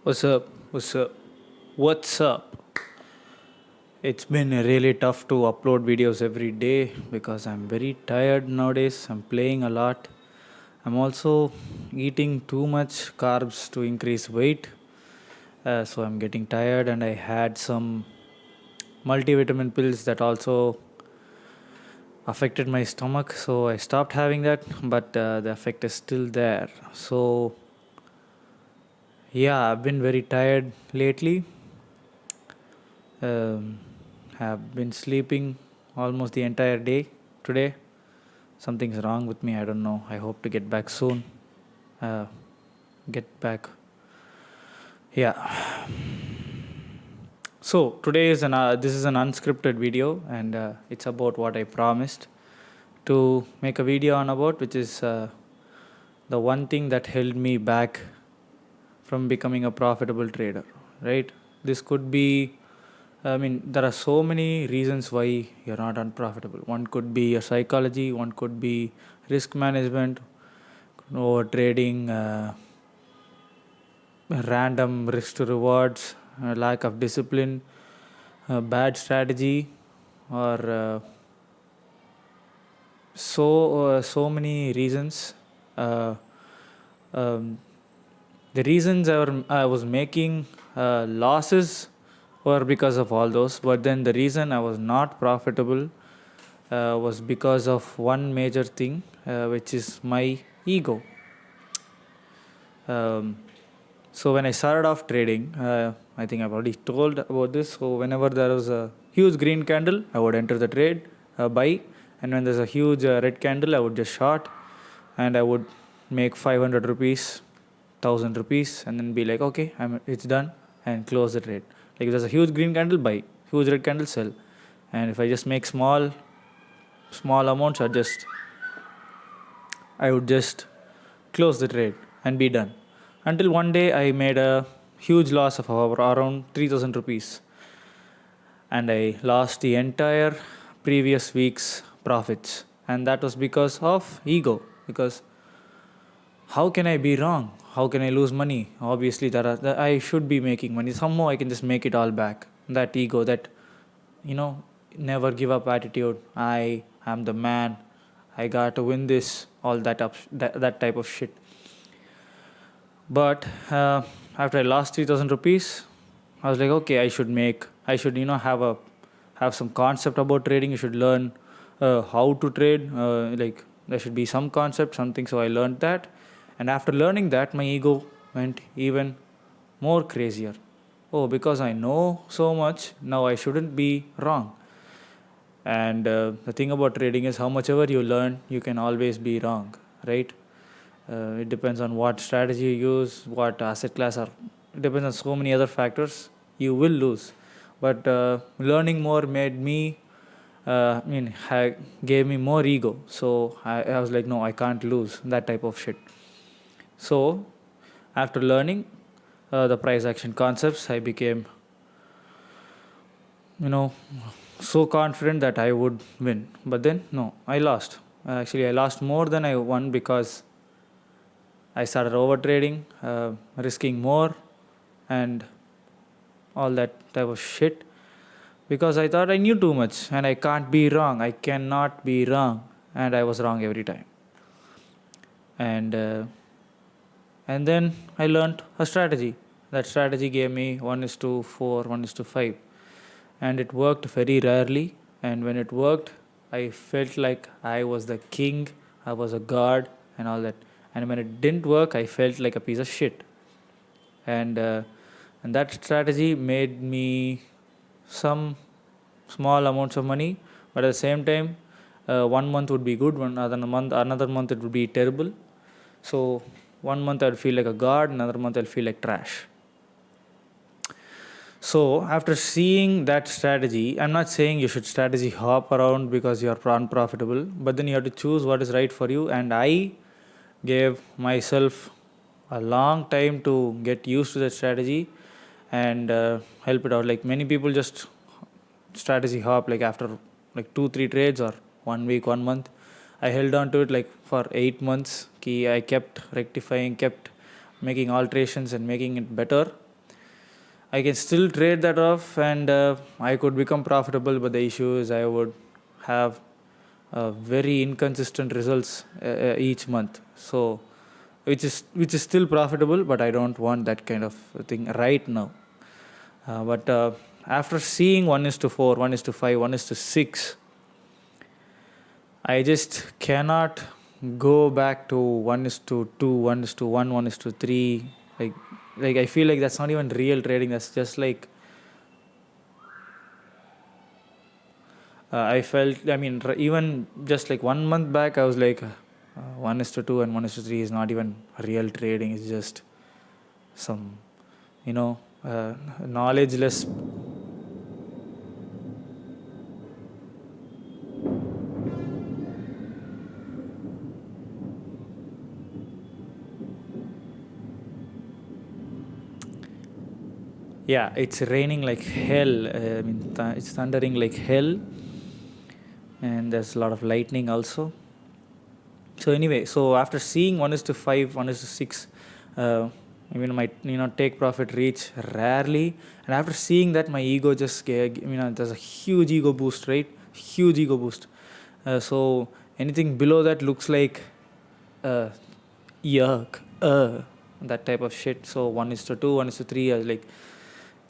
What's up? What's up? What's up? It's been really tough to upload videos every day because I'm very tired nowadays. I'm playing a lot. I'm also eating too much carbs to increase weight. So I'm getting tired, and I had some multivitamin pills that also affected my stomach. So I stopped having that, but the effect is still there. So yeah, I've been very tired lately. Um, have been sleeping almost the entire day today. Something's wrong with me. I don't know. I hope to get back soon. Uh, get back. Yeah. So today is this is an unscripted video, and it's about what I promised to make a video on about, which is the one thing that held me back from becoming a profitable trader. Right. This could be there are so many reasons why you're not unprofitable. One could be your psychology, one could be risk management, over trading, random risk to rewards, lack of discipline, bad strategy, or so many reasons. Uh, um, the reasons I was making losses were because of all those, but then the reason I was not profitable was because of one major thing, which is my ego. Um, so when I started off trading, I think I've already told about this. So whenever there was a huge green candle, I would enter the trade, buy, and when there's a huge red candle, I would just short, and I would make 500 rupees, 1000 rupees, and then be like, okay, it's done, and close the trade. Like if there's a huge green candle, buy, huge red candle, sell, and if I just make small amounts, I would just close the trade and be done. Until one day I made a huge loss of around 3000 rupees, and I lost the entire previous week's profits. And that was because of ego. Because how can I be wrong? How can I lose money? Obviously, I should be making money. Somehow I can just make it all back. That ego, that, you know, never give up attitude. I am the man. I got to win this. All that type of shit. But after I lost 3000 rupees, I was like, okay, I should, have some concept about trading. You should learn how to trade. Like, there should be some concept, something. So I learned that. And after learning that, my ego went even more crazier. Oh, because I know so much, now I shouldn't be wrong. And the thing about trading is how much ever you learn, you can always be wrong, right? It depends on what strategy you use, what asset class, or it depends on so many other factors. You will lose, but learning more made me, gave me more ego. So I was like, no, I can't lose that type of shit. So after learning the price action concepts, I became, you know, so confident that I would win. But then no, I lost. Actually, I lost more than I won because I started over trading, risking more, and all that type of shit because I thought I knew too much and I can't be wrong. I cannot be wrong, and I was wrong every time. And and then I learned a strategy. That strategy gave me 1:4, 1:5, and it worked very rarely. And when it worked, I felt like I was the king, I was a god, and all that. And when it didn't work, I felt like a piece of shit. And and that strategy made me some small amounts of money, but at the same time, one month would be good, another month it would be terrible. So one month I'll feel like a god, another month I'll feel like trash. So after seeing that strategy, I'm not saying you should strategy hop around because you're unprofitable, but then you have to choose what is right for you. And I gave myself a long time to get used to that strategy and help it out. Like many people just strategy hop like after like 2 3 trades or 1 week, 1 month. I held on to it like for 8 months. I kept rectifying, kept making alterations and making it better. I can still trade that off, and I could become profitable. But the issue is I would have very inconsistent results each month. So which is still profitable, but I don't want that kind of thing right now. But after seeing 1:4, 1:5, 1:6, I just cannot go back to 1:2, 1:1, 1:3. Like I feel like that's not even real trading. That's just like I felt. I mean, even just like 1 month back, I was like, 1:2 and 1:3 is not even real trading. It's just some, you know, knowledgeless. Yeah, it's raining like hell. I mean, it's thundering like hell, and there's a lot of lightning also. So anyway, so after seeing 1:5, 1:6, I mean, my take profit reach rarely, and after seeing that, my ego just there's a huge ego boost, right? Huge ego boost. So anything below that looks like uh, yuck, that type of shit. So 1:2, 1:3, I was like,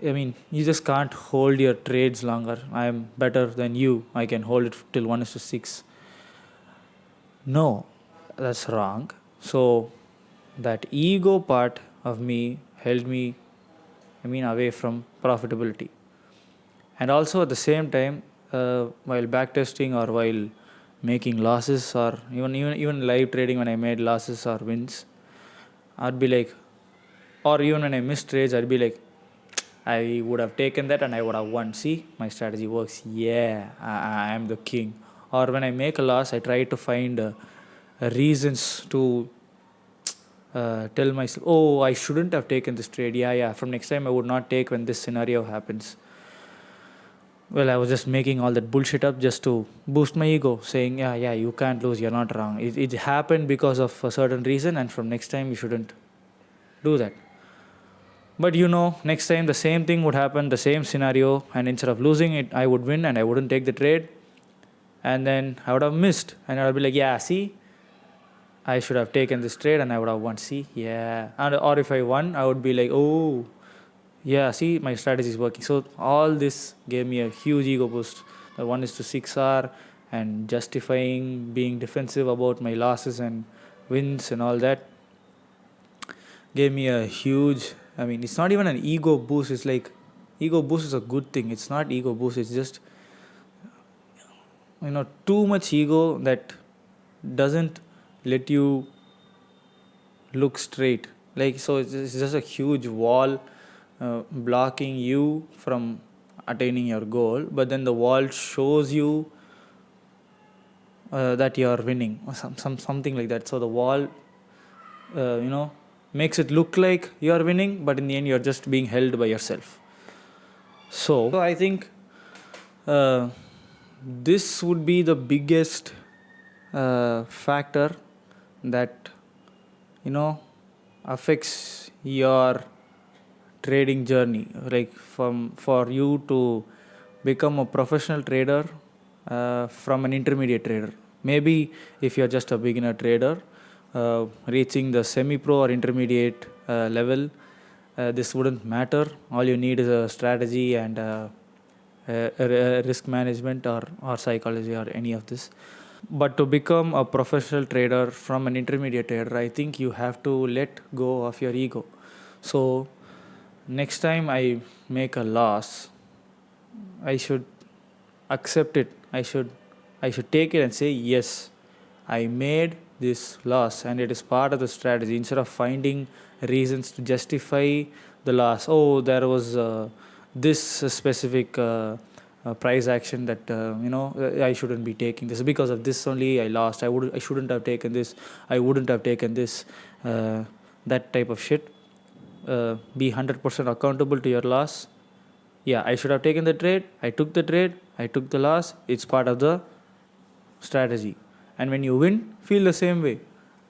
I mean, you just can't hold your trades longer. I am better than you. I can hold it till 1:6. No, that's wrong. So that ego part of me held me, away from profitability. And also at the same time, while backtesting or while making losses, or even live trading, when I made losses or wins, I'd be like, or even when I missed trades, I'd be like, I would have taken that and I would have won. See, my strategy works. Yeah, I am the king. Or when I make a loss, I try to find reasons to tell myself, oh, I shouldn't have taken this trade. Yeah, from next time I would not take when this scenario happens. Well, I was just making all that bullshit up just to boost my ego, saying, yeah, you can't lose, you're not wrong. It happened because of a certain reason, and from next time you shouldn't do that. But next time the same thing would happen, the same scenario, and instead of losing it, I would win and I wouldn't take the trade. And then I would have missed, and I would be like, yeah, see, I should have taken this trade and I would have won. See, yeah. Or if I won, I would be like, oh, yeah, see, my strategy is working. So all this gave me a huge ego boost. The 1:6 R and justifying being defensive about my losses and wins and all that gave me a huge. I mean, it's not even an ego boost. It's like ego boost is a good thing. It's not ego boost. It's just too much ego that doesn't let you look straight. Like, so it's just a huge wall blocking you from attaining your goal, but then the wall shows you that you are winning, or something like that. So the wall makes it look like you are winning, but in the end you're just being held by yourself. So I think this would be the biggest factor that affects your trading journey, like for you to become a professional trader from an intermediate trader. Maybe if you're just a beginner trader, reaching the semi pro or intermediate level, this wouldn't matter. All you need is a strategy and risk management, or psychology, or any of this. But to become a professional trader from an intermediate trader, I think you have to let go of your ego. So next time I make a loss, I should accept it. I should take it and say, yes, I made this loss and it is part of the strategy, instead of finding reasons to justify the loss. Oh, there was this specific price action that I shouldn't be taking this, because of this only I lost. I shouldn't have taken this. I wouldn't have taken this. That type of shit. Be 100% accountable to your loss. Yeah, I should have taken the trade. I took the trade. I took the loss. It's part of the strategy. And when you win, feel the same way.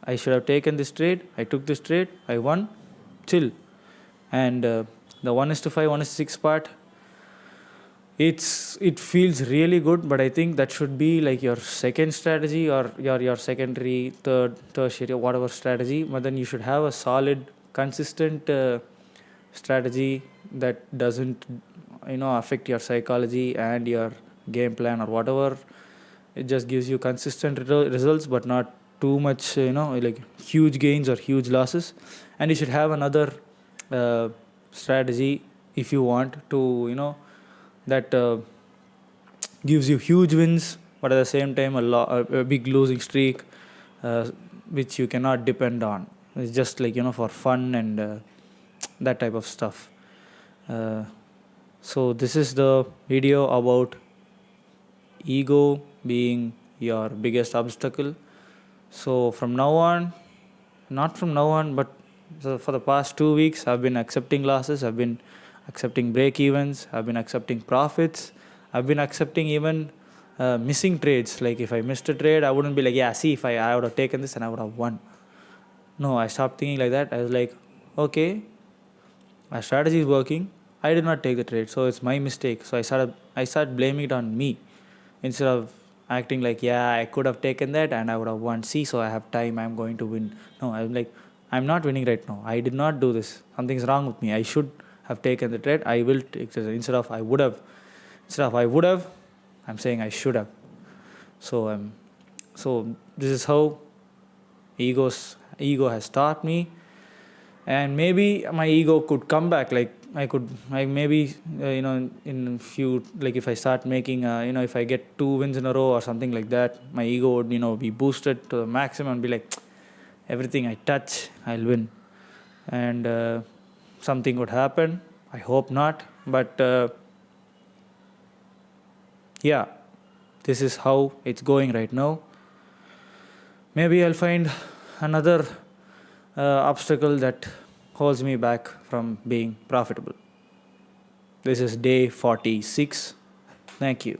I should have taken this trade. I took this trade. I won. Chill. And The 1:5, 1:6 part, it feels really good, but I think that should be like your second strategy, or your secondary, third, tertiary, whatever strategy. But then you should have a solid, consistent strategy that doesn't affect your psychology and your game plan or whatever. It just gives you consistent results, but not too much, like huge gains or huge losses. And you should have another uh, strategy if you want to, that gives you huge wins, but at the same time a big losing streak, uh, which you cannot depend on. It's just like, for fun and that type of stuff. uh, so this is the video about ego being your biggest obstacle. So from now on, not from now on, but for the past 2 weeks, I've been accepting losses, I've been accepting break evens, I've been accepting profits, I've been accepting even missing trades. Like if I missed a trade, I wouldn't be like, yeah, see, if I would have taken this and I would have won. No, I stopped thinking like that. I was like, okay, my strategy is working. I did not take the trade, so it's my mistake. So I started blaming it on me instead of acting like, yeah, I could have taken that and I would have won. See, so I have time, I'm going to win. No, I'm like, I'm not winning right now. I did not do this. Something's wrong with me. I should have taken the trade. I will take it instead of I would have, I'm saying I should have. So this is how ego has taught me. And maybe my ego could come back, like I maybe in few, like if I start making if I get 2 wins in a row or something like that, my ego would be boosted to the maximum and be like, everything I touch I'll win. And something would happen. I hope not, but yeah, this is how it's going right now. Maybe I'll find another obstacle that holds me back from being profitable. This is day 46. Thank you.